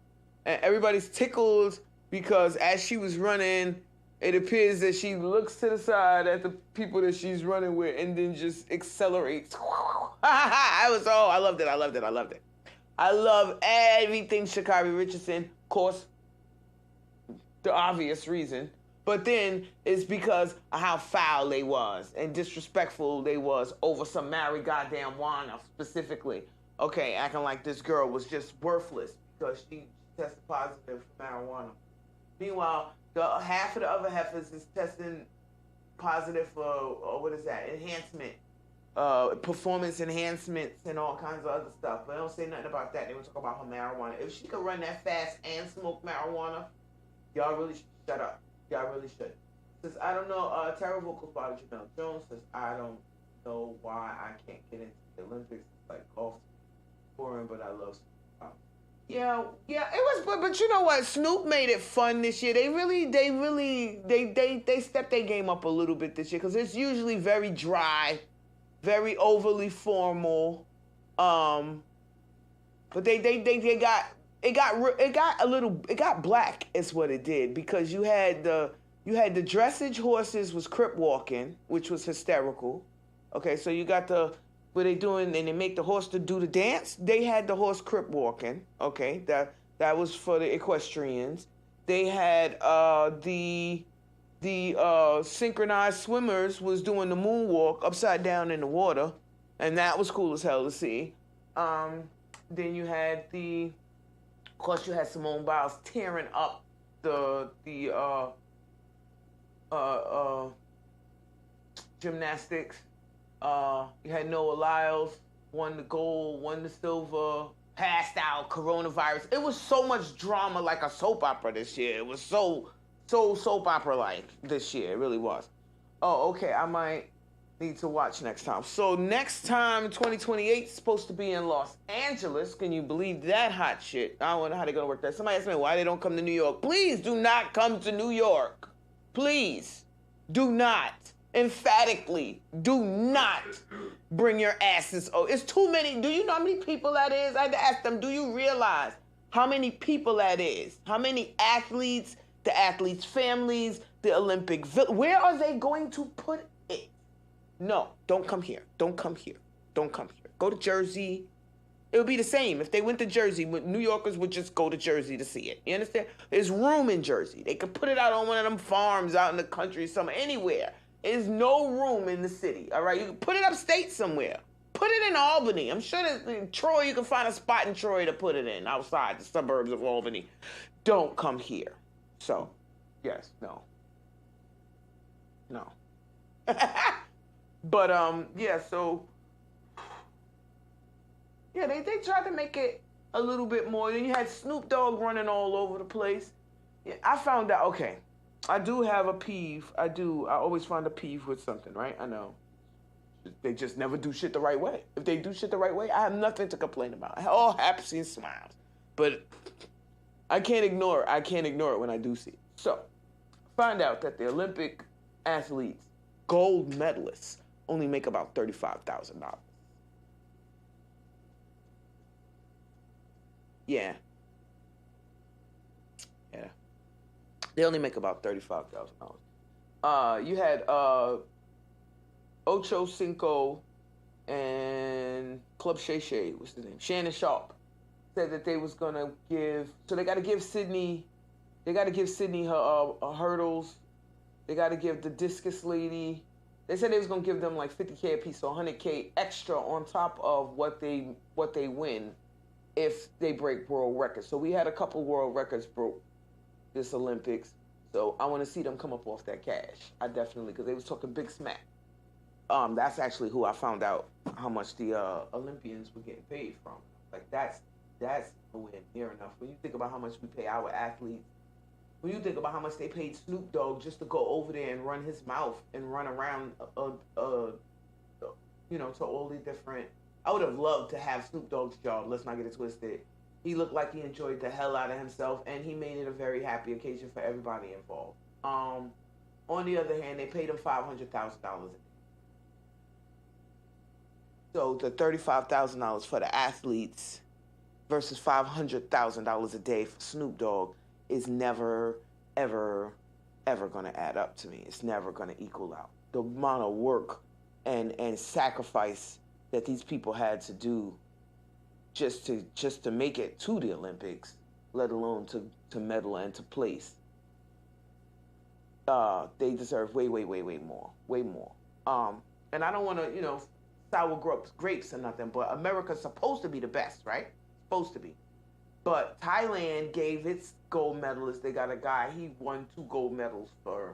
And everybody's tickled because as she was running, it appears that she looks to the side at the people that she's running with and then just accelerates. I loved it. I love everything Sha'Carri Richardson, of course, the obvious reason. But then it's because of how foul they was and disrespectful they was over some Mary goddamn Wana specifically. Okay, acting like this girl was just worthless because she tested positive for marijuana. Meanwhile, half of the other heifers is testing positive for, what is that, enhancement performance enhancements and all kinds of other stuff. But they don't say nothing about that. They want to talk about her marijuana. If she could run that fast and smoke marijuana, y'all really should shut up. Y'all really should. Says, I don't know, Terror Vocals by Jamel Jones says, I don't know why I can't get into the Olympics. It's like golf, boring, but I love yeah, it was, but you know what? Snoop made it fun this year. They stepped their game up a little bit this year because it's usually very dry, very overly formal. But it got black is what it did because you had the dressage horses was crip walking, which was hysterical. Okay, so you got where they doing and they make the horse to do the dance. They had the horse crip walking. Okay, that was for the equestrians. They had the synchronized swimmers was doing the moonwalk upside down in the water, and that was cool as hell to see. Then you had of course you had Simone Biles tearing up the gymnastics. You had Noah Lyles, won the gold, won the silver, passed out, coronavirus. It was so much drama like a soap opera this year. It was so soap opera-like this year. It really was. Oh, okay, I might need to watch next time. So next time, 2028, is supposed to be in Los Angeles. Can you believe that hot shit? I don't know how they're going to work that. Somebody asked me why they don't come to New York. Please do not come to New York. Please do not. Emphatically, do not bring your asses. Oh, it's too many. Do you know how many people that is? I had to ask them, do you realize how many people that is? How many athletes, the athletes' families, the Olympic where are they going to put it? No, don't come here. Don't come here. Don't come here. Go to Jersey. It would be the same. If they went to Jersey, New Yorkers would just go to Jersey to see it. You understand? There's room in Jersey. They could put it out on one of them farms out in the country, somewhere, anywhere. There's no room in the city, all right? You can put it upstate somewhere. Put it in Albany. I'm sure that in Troy, you can find a spot in Troy to put it in, outside the suburbs of Albany. Don't come here. So, yes, no. But, yeah, so, yeah, they tried to make it a little bit more. Then you had Snoop Dogg running all over the place. Yeah, I found out, okay. I do have a peeve. I always find a peeve with something, right? I know. They just never do shit the right way. If they do shit the right way, I have nothing to complain about. All happy and smiles. But I can't ignore it. I can't ignore it when I do see it. So, find out that the Olympic athletes, gold medalists, only make about $35,000. Yeah. They only make about $35,000. You had Ocho Cinco and Club Shay Shay, what's his name? Shannon Sharp said that they was gonna give. So they got to give Sydney. They got to give Sydney her hurdles. They got to give the discus lady. They said they was gonna give them like $50K a piece, so $100K extra on top of what they win if they break world records. So we had a couple world records broke this Olympics, so I want to see them come up off that cash. I definitely, because they was talking big smack. That's actually who I found out how much the Olympians were getting paid from. Like that's nowhere near enough. When you think about how much we pay our athletes, when you think about how much they paid Snoop Dogg just to go over there and run his mouth and run around, to all the different. I would have loved to have Snoop Dogg's job. Let's not get it twisted. He looked like he enjoyed the hell out of himself, and he made it a very happy occasion for everybody involved. On the other hand, they paid him $500,000. So the $35,000 for the athletes versus $500,000 a day for Snoop Dogg is never, ever, ever going to add up to me. It's never going to equal out. The amount of work and sacrifice that these people had to do just to make it to the Olympics, let alone to medal and to place. They deserve way more. And I don't want to, sour grapes or nothing, but America's supposed to be the best, right? Supposed to be. But Thailand gave its gold medalist, they got a guy, he won 2 gold medals for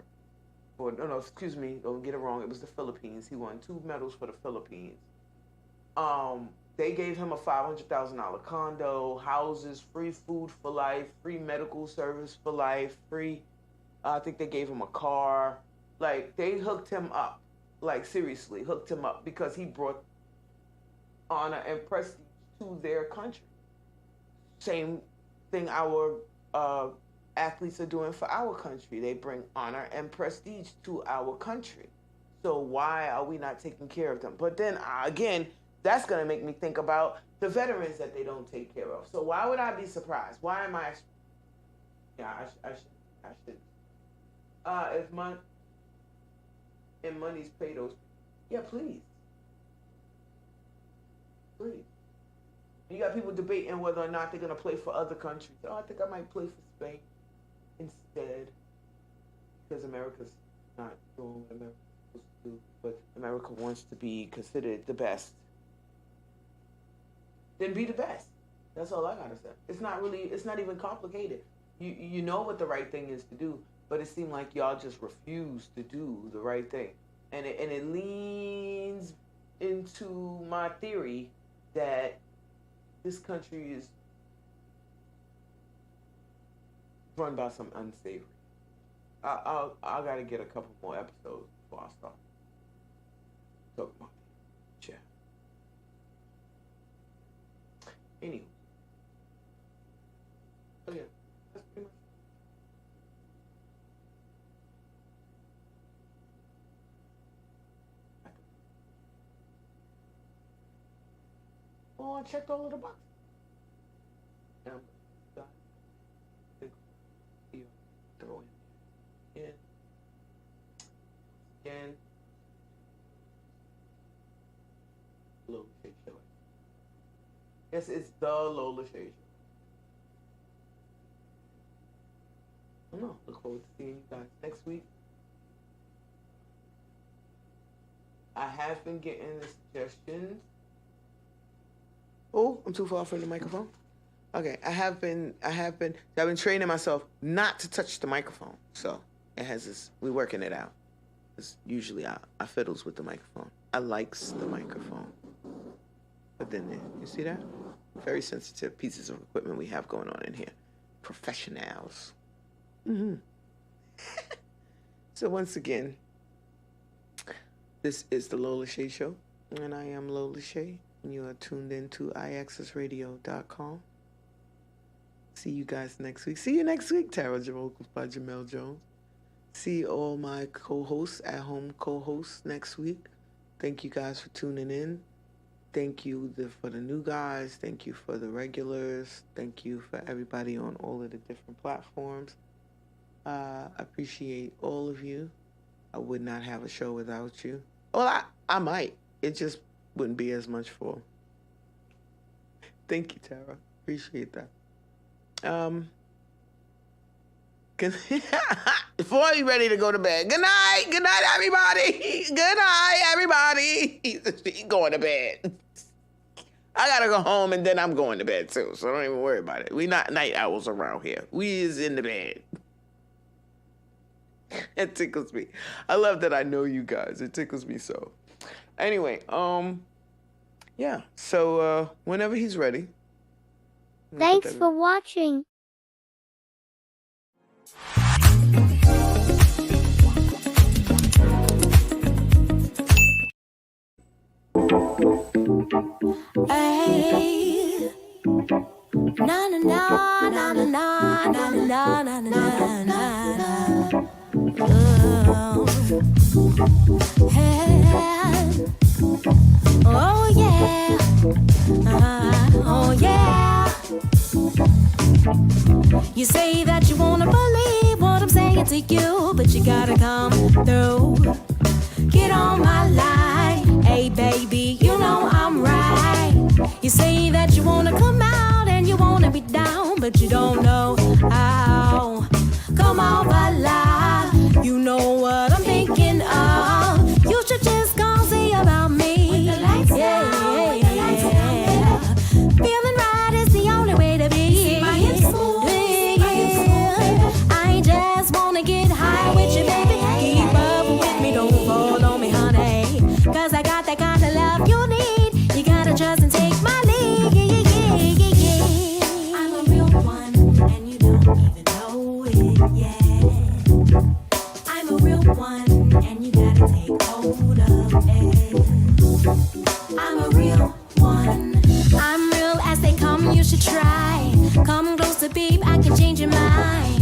or no, excuse me, don't get it wrong. It was the Philippines. He won 2 medals for the Philippines. They gave him a $500,000 condo, houses, free food for life, free medical service for life, free. I think they gave him a car. Like, they hooked him up. Like, seriously, hooked him up because he brought honor and prestige to their country. Same thing our athletes are doing for our country. They bring honor and prestige to our country. So why are we not taking care of them? But then, again, that's going to make me think about the veterans that they don't take care of. So why would I be surprised? Why am I? Yeah, I should. If money's pay those, yeah, please. Please. You got people debating whether or not they're going to play for other countries. Oh, I think I might play for Spain instead. Because America's not doing what America's supposed to do. But America wants to be considered the best. Then be the best. That's all I gotta say. It's not even complicated. You know what the right thing is to do, but it seemed like y'all just refuse to do the right thing. And it leans into my theory that this country is run by some unsavory. I gotta get a couple more episodes before I start talking about that. Yeah. Anyway. Oh yeah, that's pretty much. Oh, I checked all of the boxes. And I'm done. Throw in. Again. Lola Shae Show. Yes, it's the Lola Shae Show. I don't know. Look forward to seeing you guys next week. I have been getting the suggestions. Oh, I'm too far from the microphone. Okay, I've been training myself not to touch the microphone. So it has this. We're working it out. Because usually I fiddles with the microphone. I likes the microphone. But then you see that? Very sensitive pieces of equipment we have going on in here. Professionals. Mm-hmm. So once again, this is the Lola Shae Show, and I am Lola Shae, and you are tuned in to iaccessradio.com. See you guys next week. See you next week, Tara Vocals by Jamel Jones. See all my co-hosts, at-home co-hosts next week. Thank you guys for tuning in. Thank you for the new guys. Thank you for the regulars. Thank you for everybody on all of the different platforms. I appreciate all of you. I would not have a show without you. Well, I might. It just wouldn't be as much for. Thank you, Tara. Appreciate that. Before you ready to go to bed. Good night. Good night, everybody. Good night, everybody. He's going to bed. I gotta go home and then I'm going to bed too. So don't even worry about it. We not night owls around here. We is in the bed. It tickles me. I love that I know you guys. It tickles me so. Anyway, yeah. So whenever he's ready. Thanks for watching. Hey, na na na na na na na na na na na. Hey, oh yeah, oh yeah. You say that you wanna believe what I'm saying to you, but you gotta come through. Get on my line, hey baby, you know I'm right. You say that you wanna come out and you wanna be down, but you don't know how. Come on, alive, you know what I'm thinking of. You should just come see about me. Yeah, yeah. Feeling right is the only way to be. I just wanna get high with you, baby. Keep up. Come closer, babe, I can change your mind.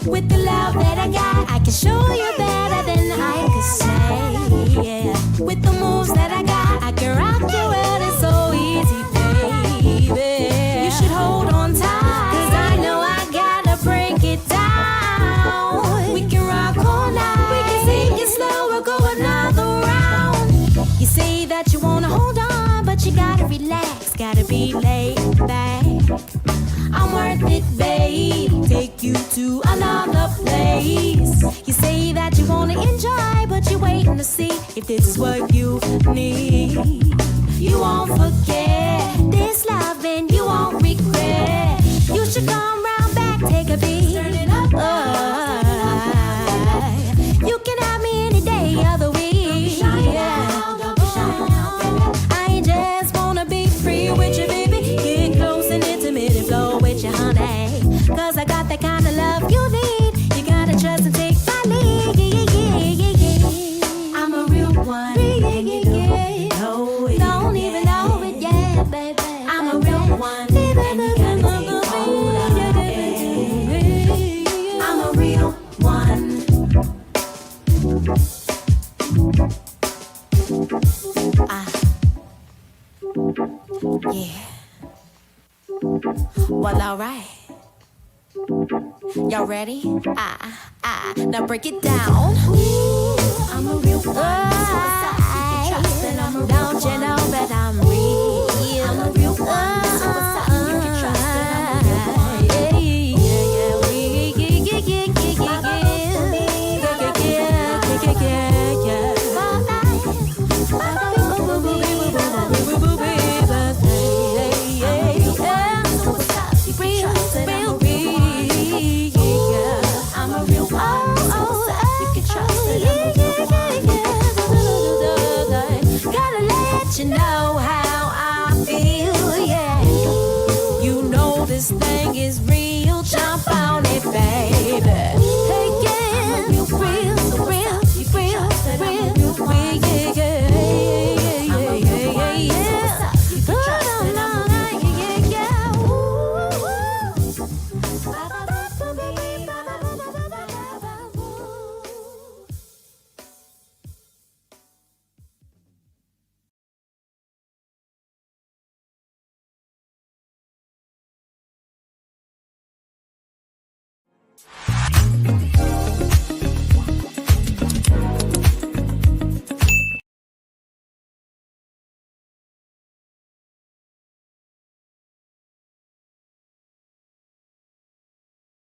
With the love that I got, I can show you better than I could say. Yeah. With the moves that I got, I can rock your world. It's so easy, baby. You should hold on tight, 'cause I know I gotta break it down. We can rock all night, we can sing it slow, we'll go another round. You say that you wanna hold on, but you gotta relax, gotta be laid back. I'm worth it, babe. Take you to another place. You say that you wanna enjoy, but you're waiting to see if this is what you need. You won't forget this love and you won't regret. You should come round back, take a beat. Turn it up. You can have me any day of the week. I just wanna be free with you, baby. Get close and intimate and flow with you, honey. 'Cause I got that kind of love you need. You gotta trust and take my lead. I'm a real one, and you don't know it. Don't even know it yet, baby. I'm a real one, and you gotta take hold of it. I'm a real one. Yeah. Well, alright. Y'all ready? Now break it down. Ooh, I'm a real one. So you can trust that I'm a real one. Don't you know that I'm real? I'm a real one. So you can trust that I'm a real one. You know how I feel, yeah. You know this thing is real. Jump on it, baby.